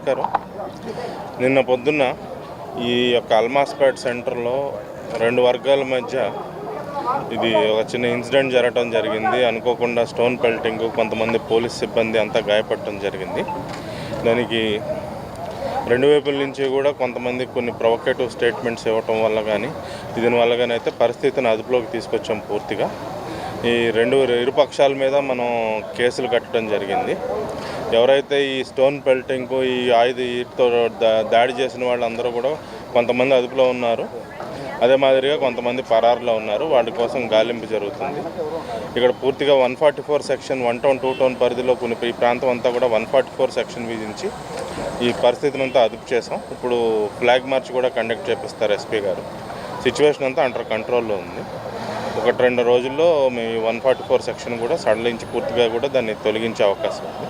నమస్కారం. నిన్న పొద్దున్న ఈ యొక్క అల్మాస్పేట్ సెంటర్లో రెండు వర్గాల మధ్య ఇది ఒక చిన్న ఇన్సిడెంట్ జరగడం జరిగింది. అనుకోకుండా స్టోన్ పెల్టింగ్, కొంతమంది పోలీస్ సిబ్బంది అంతా గాయపడటం జరిగింది. దానికి రెండు వైపుల నుంచి కూడా కొంతమంది కొన్ని ప్రొవకేటివ్ స్టేట్మెంట్స్ ఇవ్వటం వల్ల కానీ దీనివల్ల కానీ అయితే పరిస్థితిని అదుపులోకి తీసుకొచ్చాం పూర్తిగా. ఈ ఇరుపక్షాల మీద మనం కేసులు కట్టడం జరిగింది. ఎవరైతే ఈ స్టోన్ పెల్టింగ్, ఈ వీటితో దాడి చేసిన వాళ్ళందరూ కూడా కొంతమంది అదుపులో ఉన్నారు. అదే మాదిరిగా కొంతమంది పరారులో ఉన్నారు. వాటి కోసం గాలింపు జరుగుతుంది. ఇక్కడ పూర్తిగా 144 సెక్షన్ 1 టౌన్ 2 టౌన్ పరిధిలో ఈ ప్రాంతం అంతా కూడా 144 సెక్షన్ విధించి ఈ పరిస్థితిని అంతా అదుపు చేసాం. ఇప్పుడు ఫ్లాగ్ మార్చ్ కూడా కండక్ట్ చేపిస్తారు ఎస్పీ గారు. సిచ్యువేషన్ అంతా అండర్ కంట్రోల్లో ఉంది. 1-2 రోజుల్లో మేము 144 సెక్షన్ కూడా సడలించి పూర్తిగా కూడా దాన్ని తొలగించే అవకాశం ఉంది.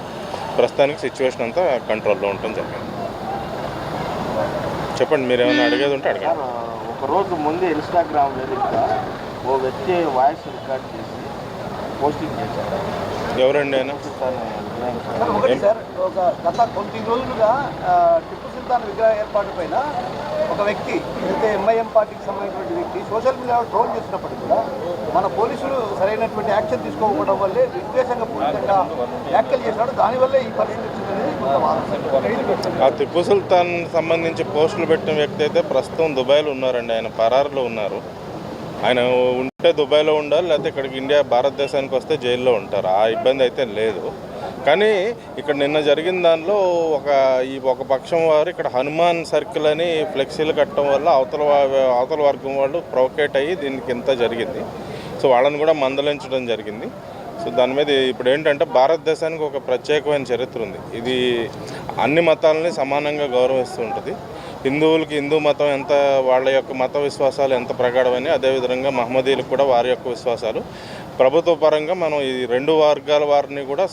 ప్రస్తుతానికి సిచ్యువేషన్ అంతా కంట్రోల్లో ఉండటం జరిగింది. చెప్పండి, మీరు ఏమైనా అడిగేది ఉంటే అడగండి. ఒకరోజు ముందు ఇన్స్టాగ్రామ్ వేదికగా ఓ వ్యక్తి వాయిస్ రికార్డ్ చేసి పోస్టింగ్ చేశారు. ఎవరండి ఆయన? సార్, ఒక గత కొన్ని రోజులుగా టిప్పు సుల్తాన్ విగ్రహ ఏర్పాటు పైన ఒక వ్యక్తి అయితే ఎంఐఎం పార్టీకి సంబంధించిన వ్యక్తి సోషల్ మీడియాలో ట్రోల్ చేసినప్పటికీ కూడా మన పోలీసులు సరైనటువంటి యాక్షన్ తీసుకోకపోవడం వల్లే విద్వేషంగా పూర్తిగా వ్యాఖ్యలు చేశాడు. దానివల్లే ఈ పరిస్థితి వచ్చిందనేది ఆ టిప్పు సుల్తాన్ సంబంధించి పోస్టులు పెట్టిన వ్యక్తి అయితే ప్రస్తుతం దుబాయ్లో ఉన్నారండి. ఆయన పరారులో ఉన్నారు. ఆయన ఉంటే దుబాయ్లో ఉండాలి, లేకపోతే ఇక్కడికి భారతదేశానికి వస్తే జైల్లో ఉంటారు. ఆ ఇబ్బంది అయితే లేదు. కానీ ఇక్కడ నిన్న జరిగిన దానిలో ఒక పక్షం వారు ఇక్కడ హనుమాన్ సర్కిల్ అని ఫ్లెక్సీలు కట్టడం వల్ల అవతల వర్గం వాళ్ళు ప్రొవకేట్ అయ్యి దీనికి ఇంత జరిగింది. సో వాళ్ళని కూడా మందలించడం జరిగింది. సో దాని మీద ఇప్పుడు ఏంటంటే భారతదేశానికి ఒక ప్రత్యేకమైన చరిత్ర ఉంది. ఇది అన్ని మతాలని సమానంగా గౌరవిస్తూ ఉంటుంది. హిందువులకి హిందూ మతం ఎంత, వాళ్ళ యొక్క మత విశ్వాసాలు ఎంత ప్రగాఢమని, అదేవిధంగా మహమ్మదీలకు కూడా వారి యొక్క విశ్వాసాలు. ప్రభుత్వ పరంగా మనం ఈ రెండు వర్గాల వారిని కూడా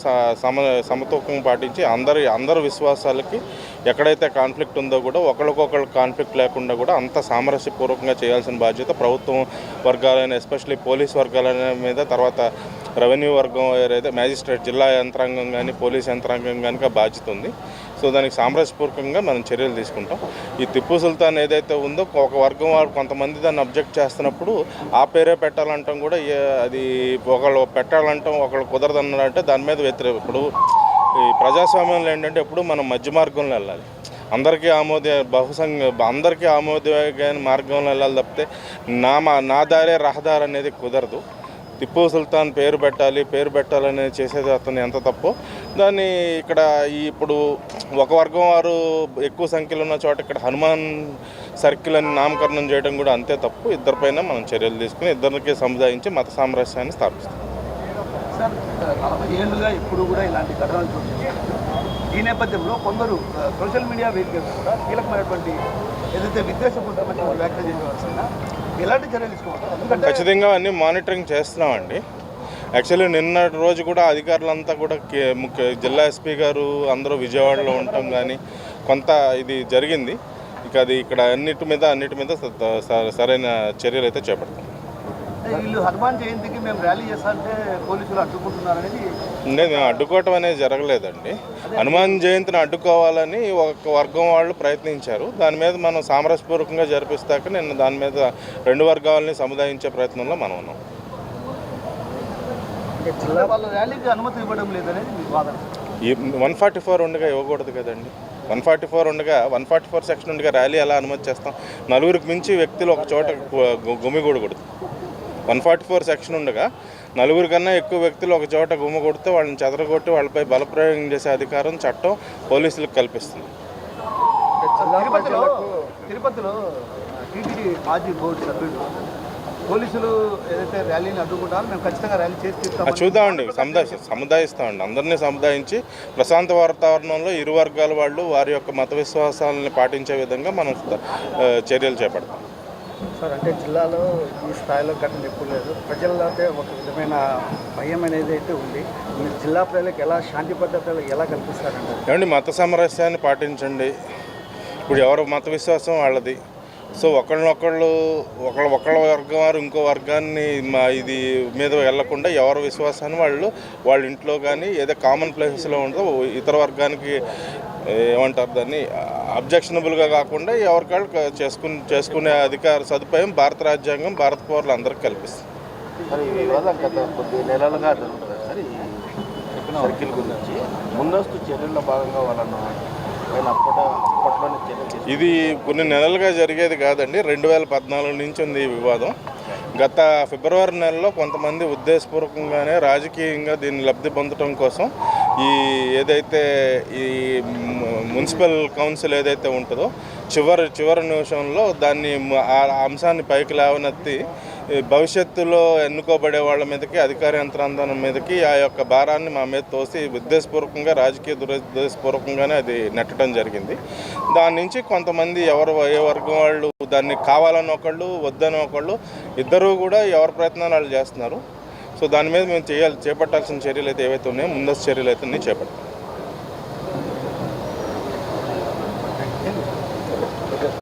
సమతూకం పాటించి అందరి విశ్వాసాలకి ఎక్కడైతే కాన్ఫ్లిక్ట్ ఉందో కూడా ఒకరికొకరు కాన్ఫ్లిక్ట్ లేకుండా కూడా అంత సామరస్యపూర్వకంగా చేయాల్సిన బాధ్యత ప్రభుత్వం వర్గాలైన, ఎస్పెషల్లీ పోలీస్ వర్గాలైన మీద, తర్వాత రెవెన్యూ వర్గం ఏదైతే మ్యాజిస్ట్రేట్, జిల్లా యంత్రాంగం కానీ పోలీస్ యంత్రాంగం కానీ బాధ్యత ఉంది. సో దానికి సామరస్యపూర్వకంగా మనం చర్యలు తీసుకుంటాం. ఈ టిప్పు సుల్తాన్ ఏదైతే ఉందో ఒక వర్గం వారు కొంతమంది దాన్ని అబ్జెక్ట్ చేస్తున్నప్పుడు ఆ పేరే పెట్టాలంటాం కూడా, అది ఒకళ్ళు పెట్టాలంటాం ఒకళ్ళు కుదరదన్నారంటే దాని మీద ఇప్పుడు ఈ ప్రజాస్వామ్యంలో ఏంటంటే ఎప్పుడు మనం మధ్య మార్గంలో వెళ్ళాలి. అందరికీ ఆమోదయోగ్యమైన మార్గంలో వెళ్ళాలి తప్పితే నా దారే రహదారి అనేది కుదరదు. టిప్పు సుల్తాన్ పేరు పెట్టాలనేది చేసేది అతను ఎంత తప్పు. దాన్ని ఇక్కడ ఇప్పుడు ఒక వర్గం వారు ఎక్కువ సంఖ్యలో ఉన్న చోట ఇక్కడ హనుమాన్ సర్కిల్ అని నామకరణం చేయడం కూడా అంతే తప్పు. ఇద్దరిపైన మనం చర్యలు తీసుకుని ఇద్దరికి సముదాయించి మత సామరస్యాన్ని స్థాపిస్తాం. సార్, 40 ఏళ్ళుగా ఇప్పుడు కూడా ఇలాంటి ఘటనలు చూస్తున్నాం. ఈ నేపథ్యంలో కొందరు సోషల్ మీడియా వేదికగా కూడా కీలకమైనటువంటి ఏదైతే విద్వేషపూరితమైన వ్యాఖ్యలు చేసేవాల్సిన ఎలాంటి చర్యలు తీసుకోవాలి? ఖచ్చితంగా అన్నీ మానిటరింగ్ చేస్తున్నామండి. యాక్చువల్లీ నిన్నటి రోజు కూడా అధికారులంతా కూడా జిల్లా ఎస్పీ గారు అందరూ విజయవాడలో ఉండటం కానీ కొంత ఇది జరిగింది. ఇక అది ఇక్కడ అన్నిటి మీద సరైన చర్యలు అయితే చేపడతాం. వీళ్ళు హనుమాన్ జయంతికి మేము ర్యాలీ చేస్తామంటే పోలీసులు అడ్డుకుంటున్నారనేది మేము అడ్డుకోవటం అనేది జరగలేదండి. హనుమాన్ జయంతిని అడ్డుకోవాలని ఒక వర్గం వాళ్ళు ప్రయత్నించారు. దాని మీద మనం సామరస్యపూర్వకంగా జరిపిస్తాక నేను దాని మీద రెండు వర్గాలని సముదాయించే ప్రయత్నంలో మనం ఉన్నాం. వాళ్ళ ర్యాలీకి అనుమతి ఇవ్వడం లేదనేది మీ వాదన. ఈ 144 ఉండగా ఇవ్వకూడదు కదండి. 144 ఉండగా 144 సెక్షన్ ఉండగా ర్యాలీ ఎలా అనుమతి చేస్తాం? 4కి మించి వ్యక్తులు ఒక చోట గుమిగూడకూడదు. 144 సెక్షన్ ఉండగా 4 కన్నా ఎక్కువ వ్యక్తులు ఒక చోట గుమ్మగొడితే వాళ్ళని చెదరగొట్టి వాళ్ళపై బలప్రయోగం చేసే అధికారం చట్టం పోలీసులకు కల్పిస్తుంది. తిరుపతిలో టీటీడీ మాజీ బోర్డు సభ్యులు పోలీసులు ఏదైతే ర్యాలీని అడ్డుకుంటారో మేము ఖచ్చితంగా ర్యాలీ చేసి చూద్దామండి, సముదాయిస్తామండి. అందరినీ సముదాయించి ప్రశాంత వాతావరణంలో ఇరు వర్గాల వాళ్ళు వారి యొక్క మత విశ్వాసాలని పాటించే విధంగా మనం చర్యలు చేపడతాం. సార్, అంటే జిల్లాలో ఈ స్థాయిలో ఘటన ఎప్పుడు లేదు. ప్రజల్లో అయితే ఒక విధమైన భయం అనేది అయితే ఉంది. మీరు జిల్లా ప్రజలకు ఎలా శాంతి భద్రతలు ఎలా కల్పిస్తారంటే? ఏమండి, మత సామరస్యాన్ని పాటించండి. ఇప్పుడు ఎవరు మత విశ్వాసం వాళ్ళది. సో ఒకళ్ళ వర్గం వారు ఇంకో వర్గాన్ని ఇది మీద వెళ్లకుండా ఎవరి విశ్వాసాన్ని వాళ్ళ ఇంట్లో కానీ ఏదో కామన్ ప్లేసెస్లో ఉందో ఇతర వర్గానికి ఏమంటారు దాన్ని అబ్జెక్షనబుల్గా కాకుండా ఎవరికాళ్ళు చేసుకునే సదుపాయం భారత రాజ్యాంగం భారత పౌరులు అందరికీ కల్పిస్తుంది. మరి ఈ వివాదం గత కొద్ది నెలలుగా జరుగుతుంది సార్ ఈ సర్కిల్ గురించి ముందస్తు చర్యల్లో భాగంగా వాళ్ళను అప్పట్లోనే చర్యలు ఇది కొన్ని నెలలుగా జరిగేది కాదండి. 2014 నుంచి ఉంది ఈ వివాదం. గత ఫిబ్రవరి నెలలో కొంతమంది ఉద్దేశపూర్వకంగానే రాజకీయంగా దీన్ని లబ్ధి పొందడం కోసం ఏదైతే ఈ మున్సిపల్ కౌన్సిల్ ఏదైతే ఉంటుందో చివరి నిమిషంలో దాన్ని ఆ అంశాన్ని పైకి లేవనెత్తి భవిష్యత్తులో ఎన్నుకోబడే వాళ్ళ మీదకి అధికార యంత్రాంగం మీదకి ఆ యొక్క భారాన్ని మా మీద తోసి ఉద్దేశపూర్వకంగా రాజకీయ దురుద్దేశపూర్వకంగానే అది నెట్టడం జరిగింది. దాని నుంచి కొంతమంది ఏ వర్గం వాళ్ళు దాన్ని కావాలని ఒకళ్ళు వద్దని ఒకళ్ళు ఇద్దరూ కూడా ఎవరి ప్రయత్నాలు వాళ్ళు చేస్తున్నారు. సో దాని మీద మేము చేపట్టాల్సిన చర్యలు అయితే ఏవైతే ఉన్నాయో ముందస్తు చర్యలు అయితే చేపడతాం.